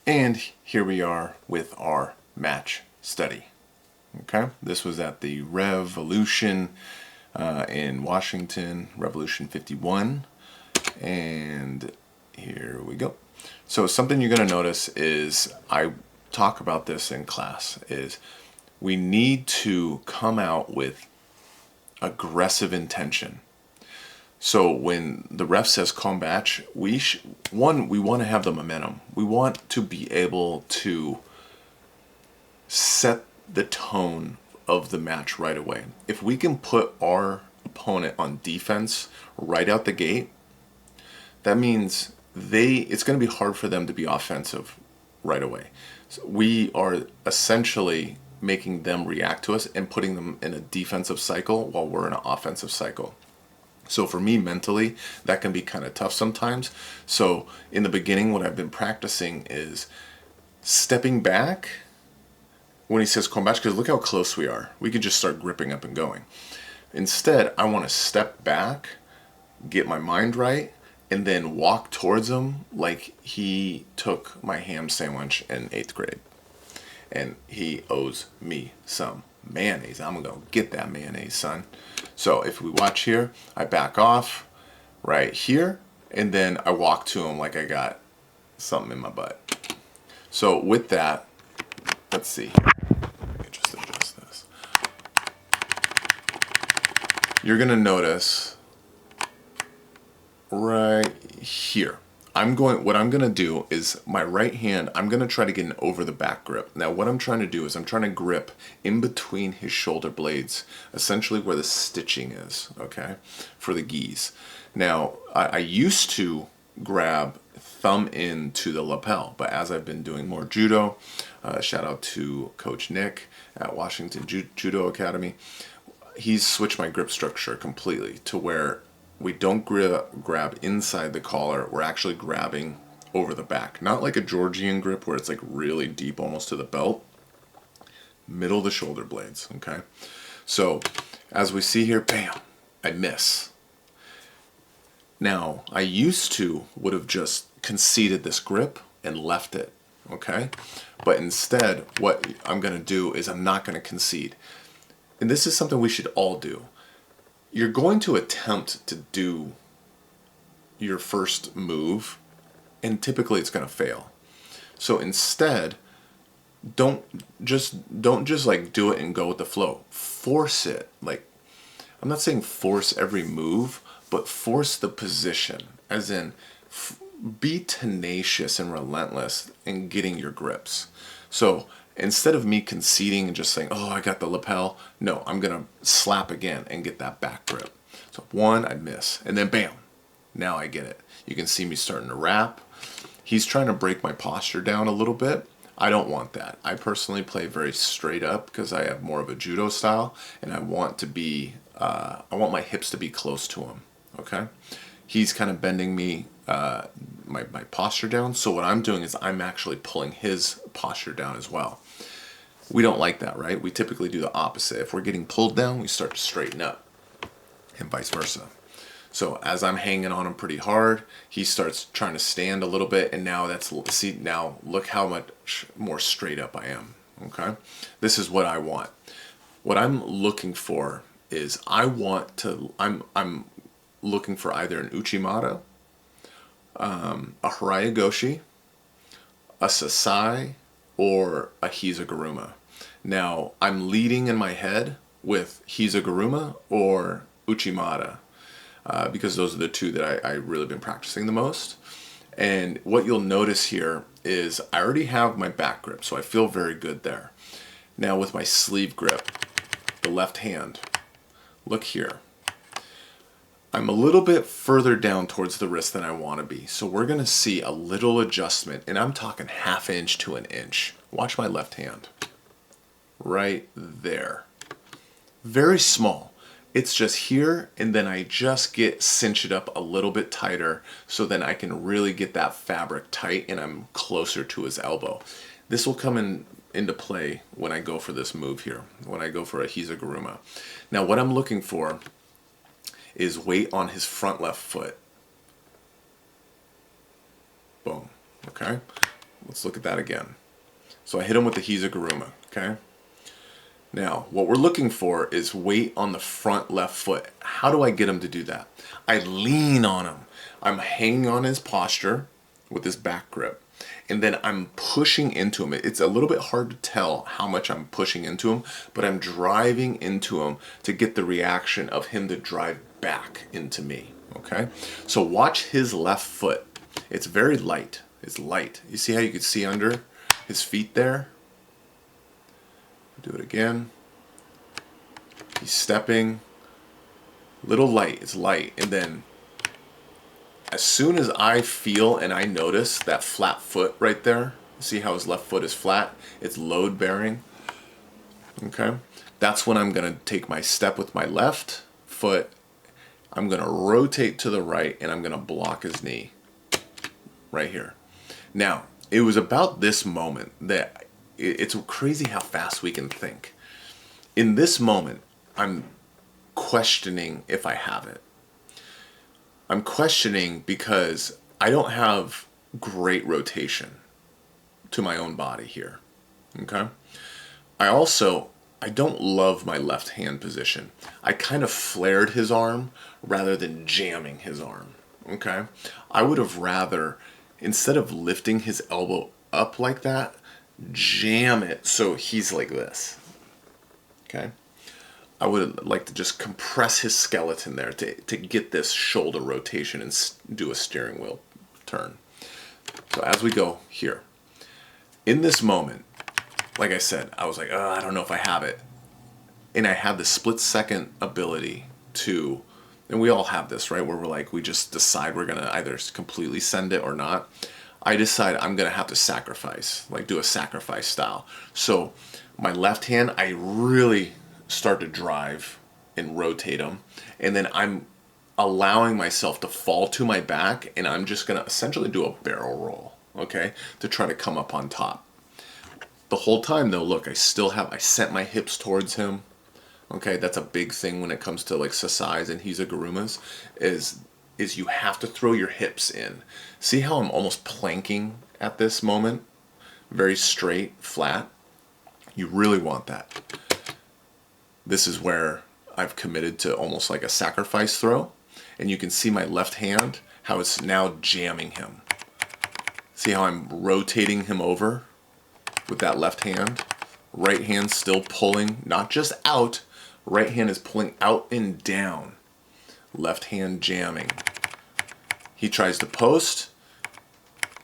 And here we are with our match study. Okay, this was at the Revolution in Washington, Revolution 51. And here we go. So something you're going to notice is, I talk about this in class, is we need to come out with aggressive intention. So when the ref says call match, we want to have the momentum. We want to be able to set the tone of the match right away. If we can put our opponent on defense right out the gate, that means it's going to be hard for them to be offensive right away. So we are essentially making them react to us and putting them in a defensive cycle while we're in an offensive cycle. So for me mentally, that can be kind of tough sometimes. So in the beginning, what I've been practicing is stepping back when he says come back, because look how close we are. We could just start gripping up and going. Instead, I want to step back, get my mind right, and then walk towards him like he took my ham sandwich in 8th grade. And he owes me some mayonnaise. I'm going to go get that mayonnaise, son. So if we watch here, I back off right here, and then I walk to him like I got something in my butt. So with that, let's see here. Let me just adjust this. You're going to notice right here. What I'm going to do is my right hand, I'm going to try to get an over the back grip. Now what I'm trying to do is I'm trying to grip in between his shoulder blades, essentially where the stitching is, okay, for the gis. Now I used to grab thumb into the lapel, but as I've been doing more judo, shout out to Coach Nick at Washington Judo Academy, he's switched my grip structure completely to where we don't grab inside the collar. We're actually grabbing over the back. Not like a Georgian grip where it's like really deep almost to the belt. Middle of the shoulder blades, okay? So as we see here, bam, I miss. Now, I used to would have just conceded this grip and left it, okay? But instead, what I'm going to do is I'm not going to concede. And this is something we should all do. You're going to attempt to do your first move, and typically it's going to fail. So instead, don't just like do it and go with the flow. Force it. Like, I'm not saying force every move, but force the position, as in be tenacious and relentless in getting your grips. So instead of me conceding and just saying, oh, I got the lapel, no, I'm going to slap again and get that back grip. So one, I miss, and then bam, now I get it. You can see me starting to wrap. He's trying to break my posture down a little bit. I don't want that. I personally play very straight up because I have more of a judo style, and I want to be, I want my hips to be close to him, okay? He's kind of bending me, my posture down, so what I'm doing is I'm actually pulling his posture down as well. We don't like that, right? We typically do the opposite. If we're getting pulled down, we start to straighten up, and vice versa. So as I'm hanging on him pretty hard, he starts trying to stand a little bit, and now now look how much more straight up I am, okay? This is what I want. What I'm looking for is I'm looking for either an uchimata, a haraya-goshi, a sasai, or a hizaguruma. Now, I'm leading in my head with hizaguruma or uchimata, because those are the two that I really been practicing the most. And what you'll notice here is I already have my back grip, so I feel very good there. Now with my sleeve grip, the left hand, look here. I'm a little bit further down towards the wrist than I want to be. So we're going to see a little adjustment, and I'm talking 1/2 inch to 1 inch. Watch my left hand. Right there. Very small. It's just here, and then I just cinch it up a little bit tighter so then I can really get that fabric tight and I'm closer to his elbow. This will come into play when I go for this move here, when I go for a hizaguruma. Now what I'm looking for is weight on his front left foot. Boom. Okay? Let's look at that again. So I hit him with the Hizaguruma, okay? Now, what we're looking for is weight on the front left foot. How do I get him to do that? I lean on him. I'm hanging on his posture with this back grip. And then I'm pushing into him. It's a little bit hard to tell how much I'm pushing into him, but I'm driving into him to get the reaction of him to drive back into me, okay? So watch his left foot. It's very light. It's light. You see how you can see under his feet there? Do it again. He's stepping. Little light. It's light. And then as soon as I feel and I notice that flat foot right there, see how his left foot is flat? It's load bearing. Okay? That's when I'm going to take my step with my left foot. I'm going to rotate to the right and I'm going to block his knee. Right here. Now, it was about this moment that it's crazy how fast we can think. In this moment, I'm questioning if I have it. I'm questioning because I don't have great rotation to my own body here. Okay? I don't love my left hand position. I kind of flared his arm rather than jamming his arm. Okay? I would have rather, instead of lifting his elbow up like that, jam it so he's like this. Okay? I would like to just compress his skeleton there to get this shoulder rotation and do a steering wheel turn. So as we go here, in this moment, like I said, I was like, I don't know if I have it. And I had the split second ability to, and we all have this, right? Where we're like, we just decide we're going to either completely send it or not. I decide I'm going to have to sacrifice, like do a sacrifice style. So my left hand, I really start to drive and rotate them. And then I'm allowing myself to fall to my back and I'm just going to essentially do a barrel roll, okay? To try to come up on top. The whole time though, look, I sent my hips towards him. Okay, that's a big thing when it comes to like sasais and Hizagarumas is you have to throw your hips in. See how I'm almost planking at this moment? Very straight, flat. You really want that. This is where I've committed to almost like a sacrifice throw. And you can see my left hand, how it's now jamming him. See how I'm rotating him over with that left hand? Right hand still pulling, not just out. Right hand is pulling out and down. Left hand jamming. He tries to post.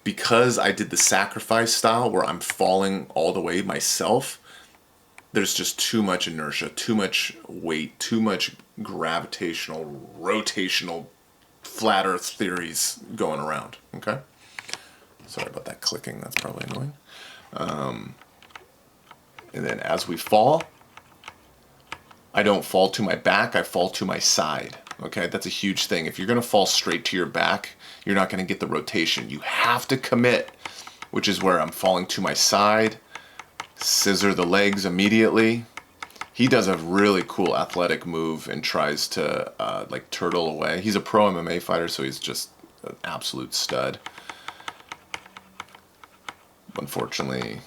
Because I did the sacrifice style where I'm falling all the way myself, there's just too much inertia, too much weight, too much gravitational, rotational, flat earth theories going around, okay? Sorry about that clicking, that's probably annoying. And then as we fall, I don't fall to my back, I fall to my side. Okay, that's a huge thing. If you're going to fall straight to your back, you're not going to get the rotation. You have to commit, which is where I'm falling to my side, scissor the legs immediately. He does a really cool athletic move and tries to like turtle away. He's a pro MMA fighter, so he's just an absolute stud. Unfortunately,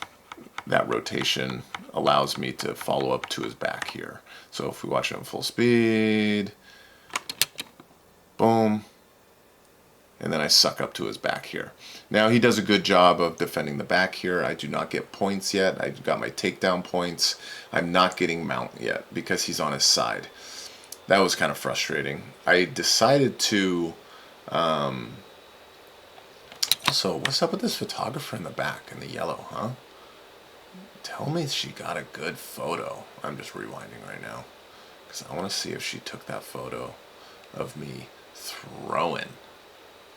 that rotation allows me to follow up to his back here. So if we watch it on full speed, boom, and then I suck up to his back here. Now he does a good job of defending the back here. I do not get points yet. I've got my takedown points. I'm not getting mount yet because he's on his side. That was kind of frustrating. I decided to, so what's up with this photographer in the back in the yellow, huh? Tell me she got a good photo. I'm just rewinding right now because I want to see if she took that photo of me throwing.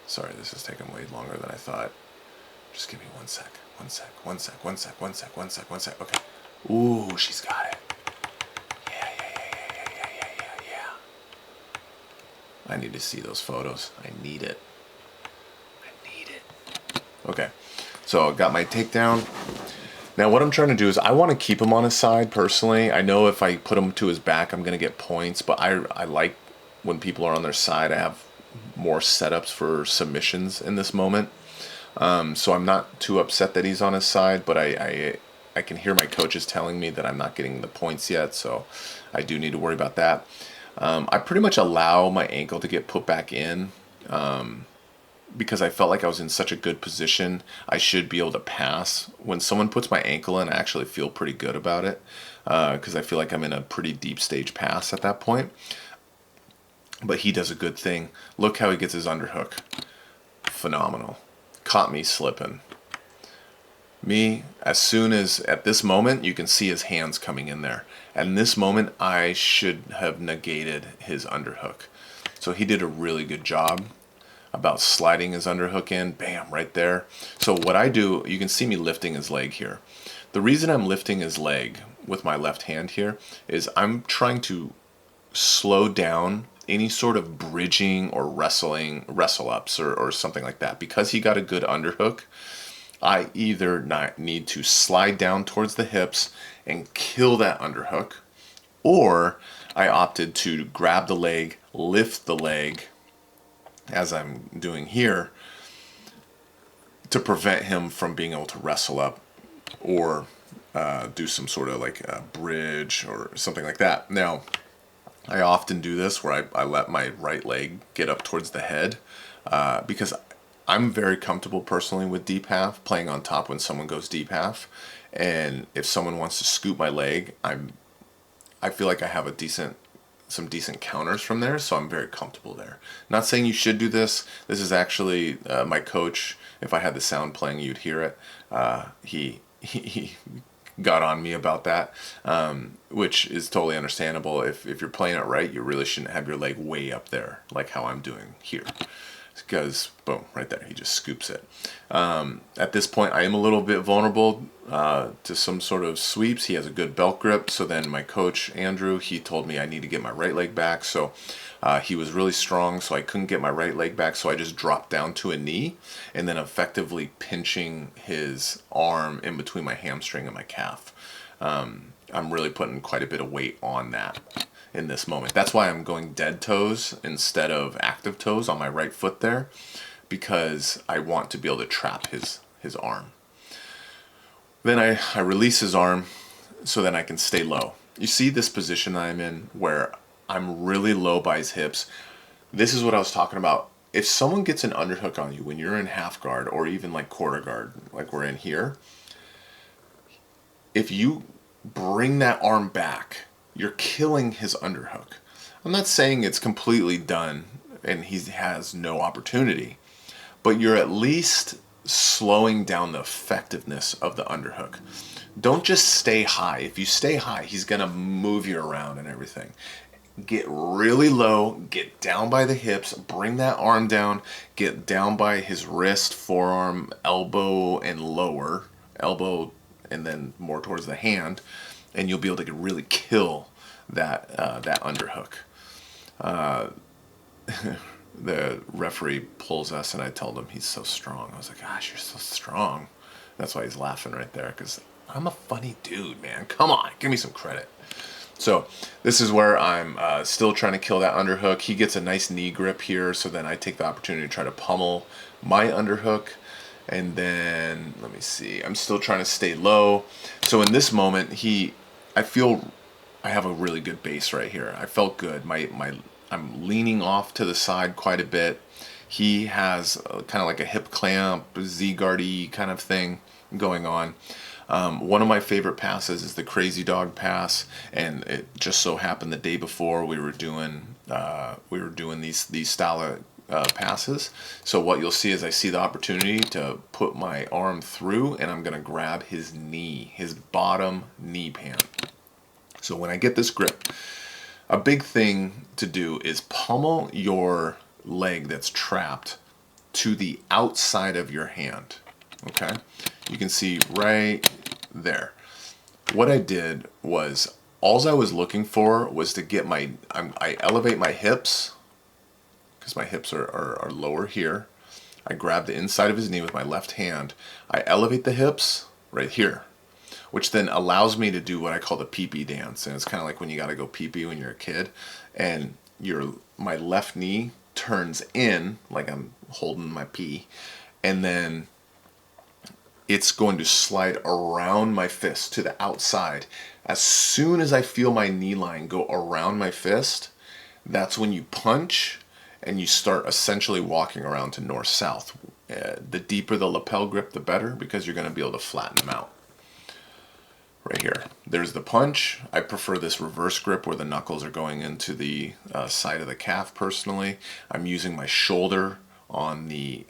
Sorry, this is taking way longer than I thought. Just give me 1 sec. 1 sec. 1 sec. 1 sec. 1 sec. 1 sec. 1 sec. Okay. Ooh, she's got it. Yeah. I need to see those photos. I need it. Okay. So I got my takedown. Now what I'm trying to do is I want to keep him on his side personally. I know if I put him to his back, I'm going to get points, but I like when people are on their side. I have more setups for submissions in this moment. So I'm not too upset that he's on his side, but I can hear my coaches telling me that I'm not getting the points yet, so I do need to worry about that. I pretty much allow my ankle to get put back in because I felt like I was in such a good position. I should be able to pass. When someone puts my ankle in, I actually feel pretty good about it because I feel like I'm in a pretty deep stage pass at that point. But he does a good thing. Look how he gets his underhook. Phenomenal. Caught me slipping. Me, as soon as, at this moment, you can see his hands coming in there. And in this moment, I should have negated his underhook. So he did a really good job about sliding his underhook in. Bam, right there. So what I do, you can see me lifting his leg here. The reason I'm lifting his leg with my left hand here is I'm trying to slow down any sort of bridging or wrestle ups or something like that. Because he got a good underhook, I either not need to slide down towards the hips and kill that underhook, or I opted to grab the leg, lift the leg, as I'm doing here, to prevent him from being able to wrestle up or do some sort of like a bridge or something like that. Now, I often do this where I let my right leg get up towards the head because I'm very comfortable personally with deep half, playing on top when someone goes deep half. And if someone wants to scoop my leg, I feel like I have some decent counters from there, so I'm very comfortable there. Not saying you should do this. This is actually my coach. If I had the sound playing, you'd hear it. He got on me about that, which is totally understandable. If you're playing it right, you really shouldn't have your leg way up there like how I'm doing here. Because, boom, right there, he just scoops it. At this point, I am a little bit vulnerable to some sort of sweeps. He has a good belt grip. So then my coach, Andrew, he told me I need to get my right leg back. So he was really strong, so I couldn't get my right leg back. So I just dropped down to a knee and then effectively pinching his arm in between my hamstring and my calf. I'm really putting quite a bit of weight on that in this moment. That's why I'm going dead toes instead of active toes on my right foot there, because I want to be able to trap his arm. Then I release his arm so then I can stay low. You see this position I'm in where I'm really low by his hips. This is what I was talking about. If someone gets an underhook on you when you're in half guard or even like quarter guard, like we're in here, if you bring that arm back, you're killing his underhook. I'm not saying it's completely done and he has no opportunity, but you're at least slowing down the effectiveness of the underhook. Don't just stay high. If you stay high, he's going to move you around and everything. Get really low, get down by the hips, bring that arm down, get down by his wrist, forearm, elbow, and lower. Elbow and then more towards the hand, and you'll be able to really kill that underhook. The referee pulls us, and I told him he's so strong. I was like, gosh, you're so strong. That's why he's laughing right there, because I'm a funny dude, man. Come on, give me some credit. So this is where I'm still trying to kill that underhook. He gets a nice knee grip here, so then I take the opportunity to try to pummel my underhook. And then, let me see, I'm still trying to stay low. So in this moment, I feel I have a really good base right here. I felt good. I'm leaning off to the side quite a bit. He has kind of like a hip clamp, Z-guardy kind of thing going on. One of my favorite passes is the Crazy Dog pass, and it just so happened the day before we were doing these style of passes. So what you'll see is I see the opportunity to put my arm through, and I'm going to grab his knee, his bottom knee pan. So when I get this grip, a big thing to do is pummel your leg that's trapped to the outside of your hand. Okay? You can see right there. What I did was, all I was looking for was to get I elevate my hips, because my hips are lower here. I grab the inside of his knee with my left hand. I elevate the hips right here, which then allows me to do what I call the pee-pee dance. And it's kind of like when you got to go pee-pee when you're a kid, and my left knee turns in like I'm holding my pee, and then it's going to slide around my fist to the outside. As soon as I feel my knee line go around my fist, that's when you punch and you start essentially walking around to north-south. The deeper the lapel grip, the better, because you're going to be able to flatten them out. Right here, there's the punch. I prefer this reverse grip where the knuckles are going into the side of the calf personally. I'm using my shoulder on the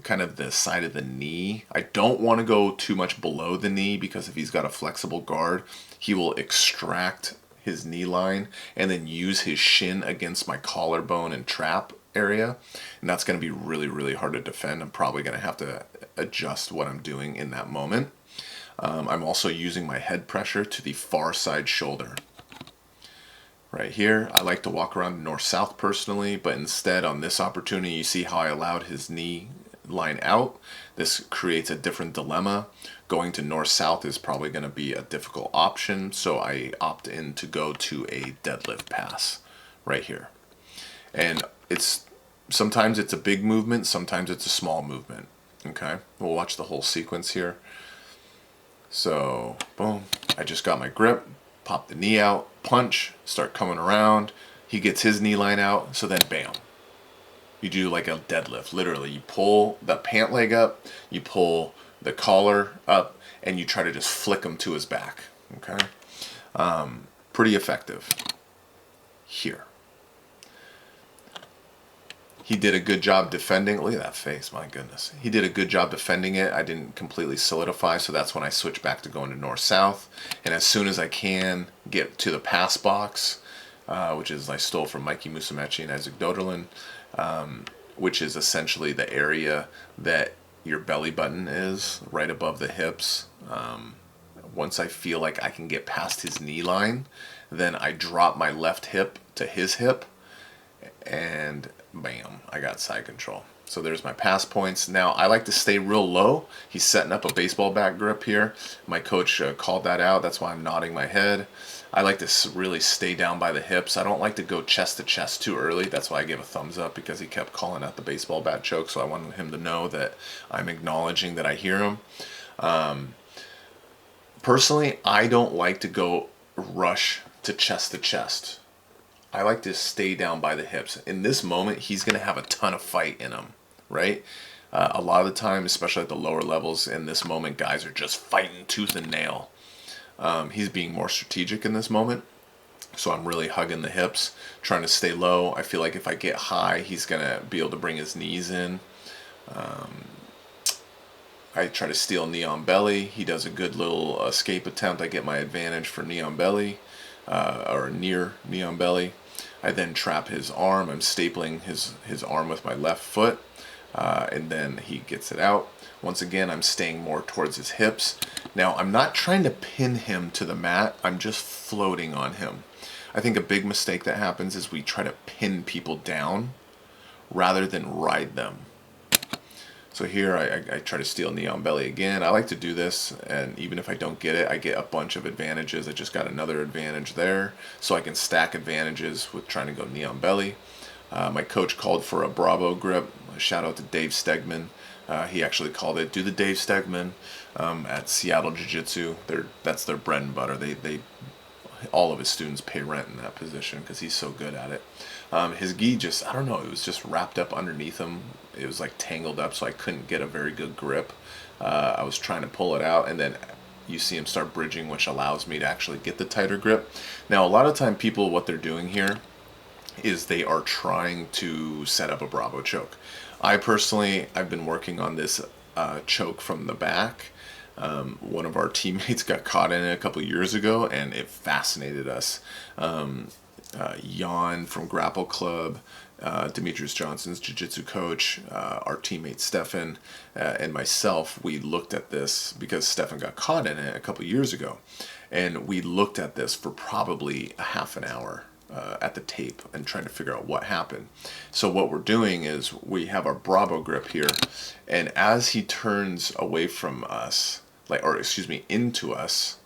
kind of the side of the knee. I don't want to go too much below the knee, because if he's got a flexible guard, he will extract his knee line and then use his shin against my collarbone and trap area, and that's going to be really, really hard to defend. I'm probably going to have to adjust what I'm doing in that moment. I'm also using my head pressure to the far side shoulder. Right here, I like to walk around north-south personally, but instead on this opportunity, you see how I allowed his knee line out. This creates a different dilemma. Going to north-south is probably going to be a difficult option, so I opt in to go to a deadlift pass right here. And sometimes it's a big movement, sometimes it's a small movement. Okay, we'll watch the whole sequence here. So, boom, I just got my grip, pop the knee out, punch, start coming around. He gets his knee line out, so then bam. You do like a deadlift. Literally, you pull the pant leg up, you pull the collar up, and you try to just flick him to his back. Okay? Pretty effective. Here. He did a good job defending. Look at that face, my goodness. He did a good job defending it. I didn't completely solidify, so that's when I switch back to going to north-south. And as soon as I can get to the pass box, which is I stole from Mikey Musumeci and Isaac Doderlin, which is essentially the area that your belly button is, right above the hips. Once I feel like I can get past his knee line, then I drop my left hip to his hip, and bam, I got side control. So there's my pass points. Now I like to stay real low. He's setting up a baseball bat grip here. My coach called that out. That's why I'm nodding my head. I like to really stay down by the hips. I don't like to go chest to chest too early. That's why I gave a thumbs up, because he kept calling out the baseball bat choke. So I wanted him to know that I'm acknowledging that I hear him. Personally, I don't like to go rush to chest. I like to stay down by the hips. In this moment, he's going to have a ton of fight in him, right? A lot of the time, especially at the lower levels, in this moment, guys are just fighting tooth and nail. He's being more strategic in this moment, so I'm really hugging the hips, trying to stay low. I feel like if I get high, he's going to be able to bring his knees in. I try to steal knee on belly. He does a good little escape attempt. I get my advantage for knee on belly. Or near knee on belly. I then trap his arm. I'm stapling his arm with my left foot, and then he gets it out. Once again, I'm staying more towards his hips. Now, I'm not trying to pin him to the mat. I'm just floating on him. I think a big mistake that happens is we try to pin people down rather than ride them. So here I try to steal knee on belly again. I like to do this, and even if I don't get it, I get a bunch of advantages. I just got another advantage there, so I can stack advantages with trying to go knee on belly. My coach called for a Bravo grip. A shout out to Dave Stegman. He actually called it, do the Dave Stegman at Seattle Jiu-Jitsu. That's their bread and butter. They all of his students pay rent in that position because he's so good at it. His gi just, I don't know, it was just wrapped up underneath him. It was like tangled up, so I couldn't get a very good grip. I was trying to pull it out, and then you see him start bridging, which allows me to actually get the tighter grip. Now, a lot of time people, what they're doing here is they are trying to set up a Bravo choke. I've been working on this choke from the back. One of our teammates got caught in it a couple years ago, and it fascinated us. Jan from Grapple Club, Demetrius Johnson's jiu-jitsu coach, our teammate Stefan, and myself, we looked at this because Stefan got caught in it a couple years ago, and we looked at this for probably a half an hour at the tape and trying to figure out what happened. So what we're doing is we have our Bravo grip here, and as he turns away from us, into us,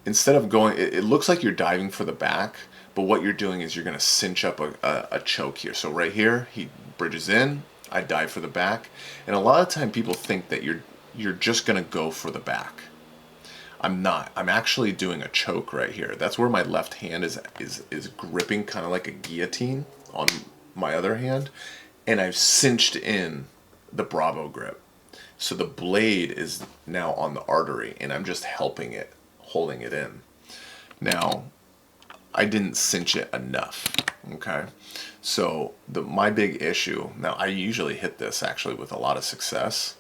instead of going, it looks like you're diving for the back, but what you're doing is you're going to cinch up a choke here. So right here, he bridges in, I dive for the back, and a lot of time people think that you're just going to go for the back. I'm not. I'm actually doing a choke right here. That's where my left hand is gripping kind of like a guillotine on my other hand, and I've cinched in the Bravo grip. So the blade is now on the artery, and I'm just helping it, holding it in. Now, I didn't cinch it enough, okay? So my big issue, now I usually hit this actually with a lot of success,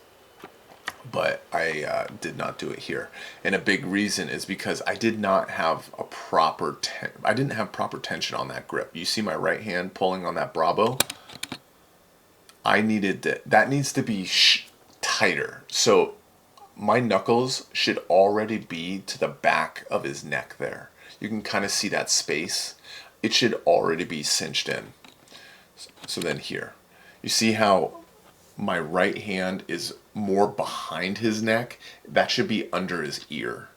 but I did not do it here. And a big reason is because I did not have a I didn't have proper tension on that grip. You see my right hand pulling on that Bravo? I needed that needs to be tighter. So my knuckles should already be to the back of his neck there. You can kind of see that space. It should already be cinched in. So then here, you see how my right hand is more behind his neck? That should be under his ear.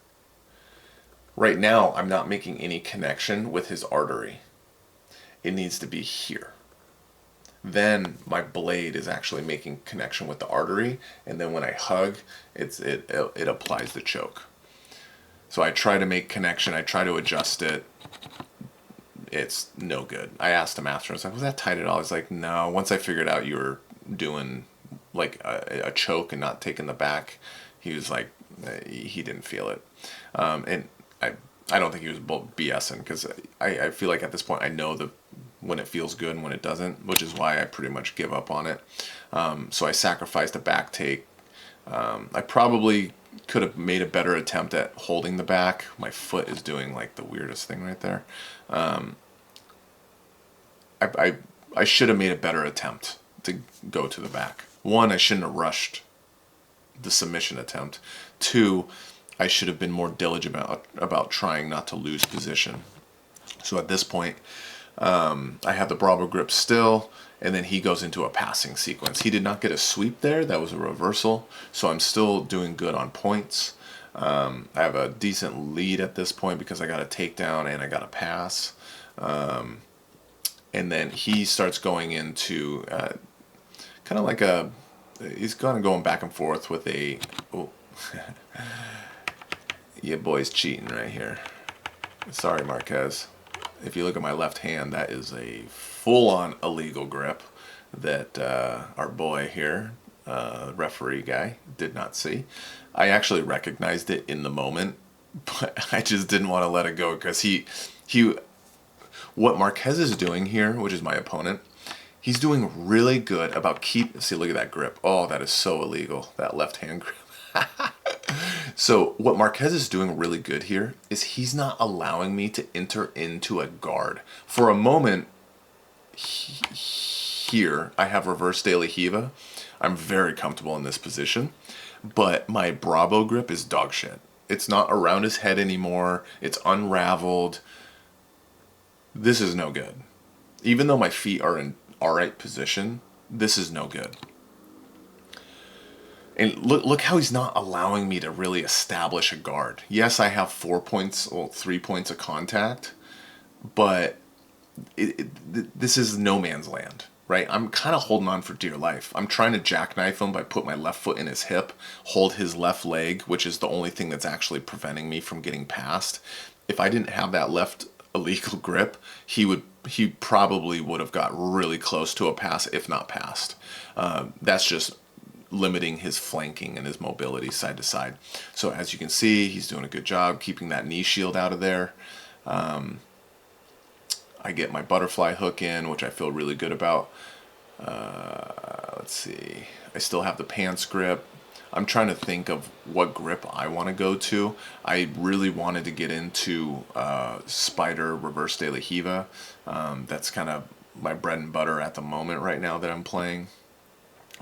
Right now, I'm not making any connection with his artery. It needs to be here. Then my blade is actually making connection with the artery, and then when I hug, it applies the choke. So I try to make connection, I try to adjust it. It's no good. I asked him after, I was like, was that tight at all? He's like, no. Once I figured out you were doing like a choke and not taking the back, he was like, he didn't feel it. And I don't think he was BSing, because I feel like at this point I know when it feels good and when it doesn't, which is why I pretty much give up on it. So I sacrificed a back take. I probably could have made a better attempt at holding the back. My foot is doing like the weirdest thing right there. I should have made a better attempt to go to the back. One, I shouldn't have rushed the submission attempt. Two, I should have been more diligent about trying not to lose position. So at this point, I have the Bravo grip still, and then he goes into a passing sequence. He did not get a sweep there. That was a reversal. So I'm still doing good on points. I have a decent lead at this point because I got a takedown and I got a pass. And then he starts going into kind of like he's kind of going back and forth with yeah, boy's cheating right here. Sorry, Marquez. If you look at my left hand, that is a full-on illegal grip that our boy here, referee guy, did not see. I actually recognized it in the moment, but I just didn't want to let it go because what Marquez is doing here, which is my opponent, he's doing really good about see, look at that grip. Oh, that is so illegal, that left hand grip. So what Marquez is doing really good here is he's not allowing me to enter into a guard. For a moment here, I have reverse De La Riva. I'm very comfortable in this position, but my Bravo grip is dog shit. It's not around his head anymore. It's unraveled. This is no good. Even though my feet are in all right position, this is no good. And look how he's not allowing me to really establish a guard. Yes, I have 3 points of contact, but this is no man's land, right? I'm kind of holding on for dear life. I'm trying to jackknife him by putting my left foot in his hip, hold his left leg, which is the only thing that's actually preventing me from getting past. If I didn't have that left illegal grip, he probably would have got really close to a pass, if not passed. That's just limiting his flanking and his mobility side to side. So as you can see, he's doing a good job keeping that knee shield out of there. I get my butterfly hook in, which I feel really good about. Let's see. I still have the pants grip. I'm trying to think of what grip I want to go to. I really wanted to get into Spider Reverse De La Riva. That's kind of my bread and butter at the moment right now that I'm playing.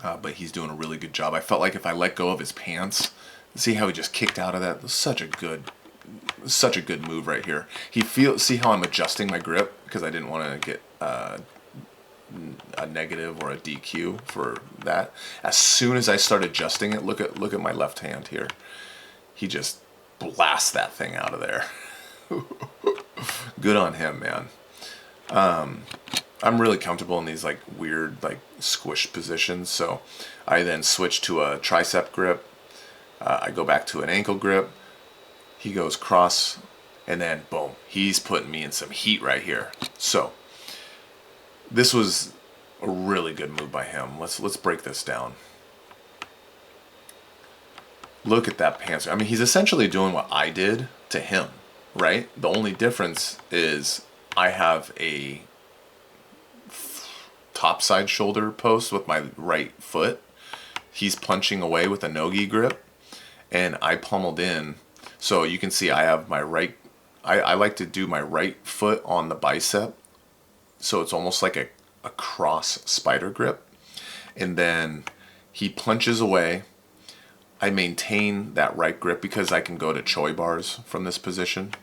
But he's doing a really good job. I felt like if I let go of his pants, see how he just kicked out of that? It was such a good move right here. See how I'm adjusting my grip because I didn't want to get a negative or a DQ for that. As soon as I start adjusting it, look at my left hand here. He just blasts that thing out of there. Good on him, man. I'm really comfortable in these like weird like squish positions, so I then switch to a tricep grip. I go back to an ankle grip. He goes cross, and then boom, he's putting me in some heat right here. So this was a really good move by him. Let's break this down. Look at that pants. I mean, he's essentially doing what I did to him, right? The only difference is I have a topside shoulder post with my right foot. He's punching away with a no-gi grip, and I pummeled in. So you can see I have my right, I like to do my right foot on the bicep. So it's almost like a cross spider grip. And then he punches away. I maintain that right grip because I can go to choi bars from this position,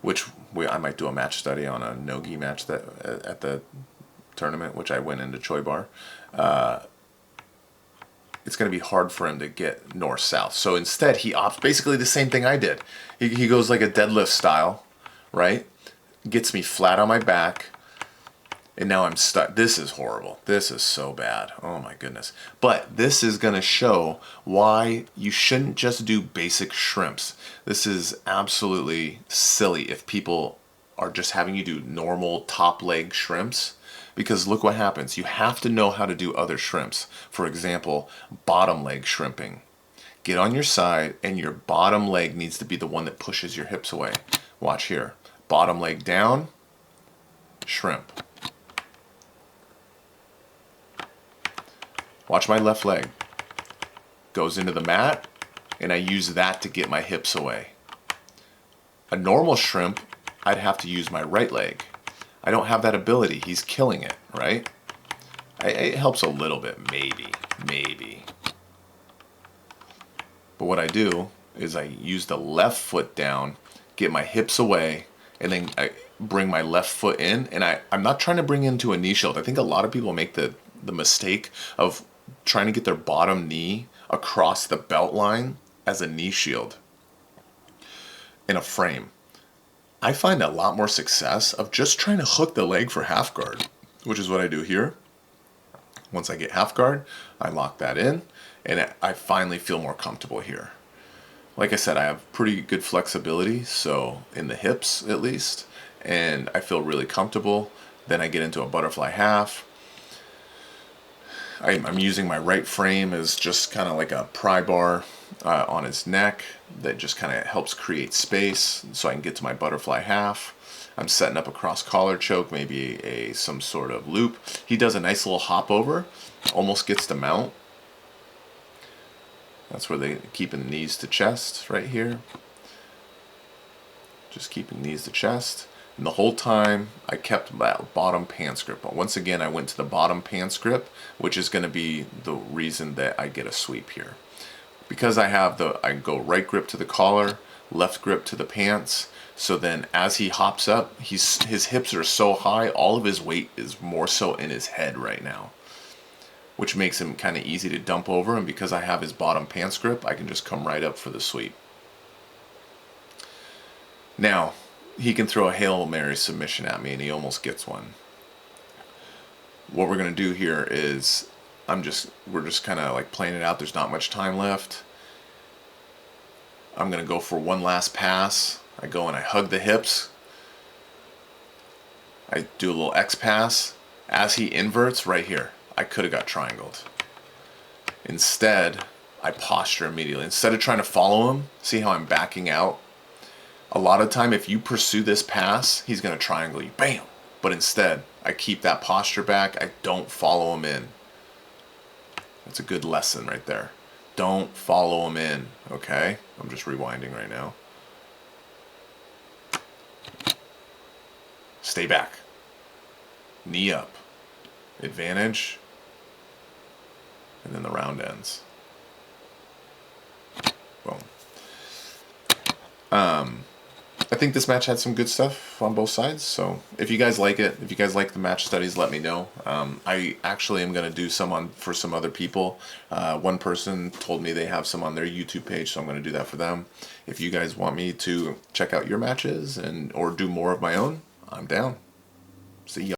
which I might do a match study on a no-gi match that at the tournament, which I went into choi bar. It's going to be hard for him to get north-south. So instead, he opts basically the same thing I did. He goes like a deadlift style, right? Gets me flat on my back, and now I'm stuck. This is horrible. This is so bad. Oh my goodness. But this is going to show why you shouldn't just do basic shrimps. This is absolutely silly if people are just having you do normal top leg shrimps. Because look what happens. You have to know how to do other shrimps. For example, bottom leg shrimping. Get on your side, and your bottom leg needs to be the one that pushes your hips away. Watch here. Bottom leg down, shrimp. Watch my left leg. Goes into the mat, and I use that to get my hips away. A normal shrimp, I'd have to use my right leg. I don't have that ability. He's killing it, right? It helps a little bit, maybe. But what I do is I use the left foot down, get my hips away, and then I bring my left foot in. And I'm not trying to bring into a knee shield. I think a lot of people make the mistake of trying to get their bottom knee across the belt line as a knee shield in a frame. I find a lot more success of just trying to hook the leg for half guard, which is what I do here. Once I get half guard, I lock that in, and I finally feel more comfortable here. Like I said, I have pretty good flexibility, so in the hips at least, and I feel really comfortable. Then I get into a butterfly half. I'm using my right frame as just kind of like a pry bar on his neck that just kind of helps create space so I can get to my butterfly half. I'm setting up a cross collar choke, maybe some sort of loop. He does a nice little hop over, almost gets to mount. That's where they keeping knees to chest right here. Just keeping knees to chest. And the whole time I kept that bottom pants grip. But once again, I went to the bottom pants grip, which is going to be the reason that I get a sweep here. Because I go right grip to the collar, left grip to the pants. So then as he hops up, his hips are so high, all of his weight is more so in his head right now, which makes him kind of easy to dump over. And because I have his bottom pants grip, I can just come right up for the sweep. Now, he can throw a Hail Mary submission at me, and he almost gets one. What we're going to do here is we're just kind of like playing it out. There's not much time left. I'm going to go for one last pass. I go and I hug the hips. I do a little X pass. As he inverts right here, I could have got triangled. Instead, I posture immediately. Instead of trying to follow him, see how I'm backing out? A lot of time, if you pursue this pass, he's going to triangle you. Bam! But instead, I keep that posture back. I don't follow him in. That's a good lesson right there. Don't follow him in, okay? I'm just rewinding right now. Stay back. Knee up. Advantage. And then the round ends. Boom. I think this match had some good stuff on both sides, so if you guys like it, if you guys like the match studies, let me know. I actually am going to do some for some other people. One person told me they have some on their YouTube page, so I'm going to do that for them. If you guys want me to check out your matches or do more of my own, I'm down. See ya.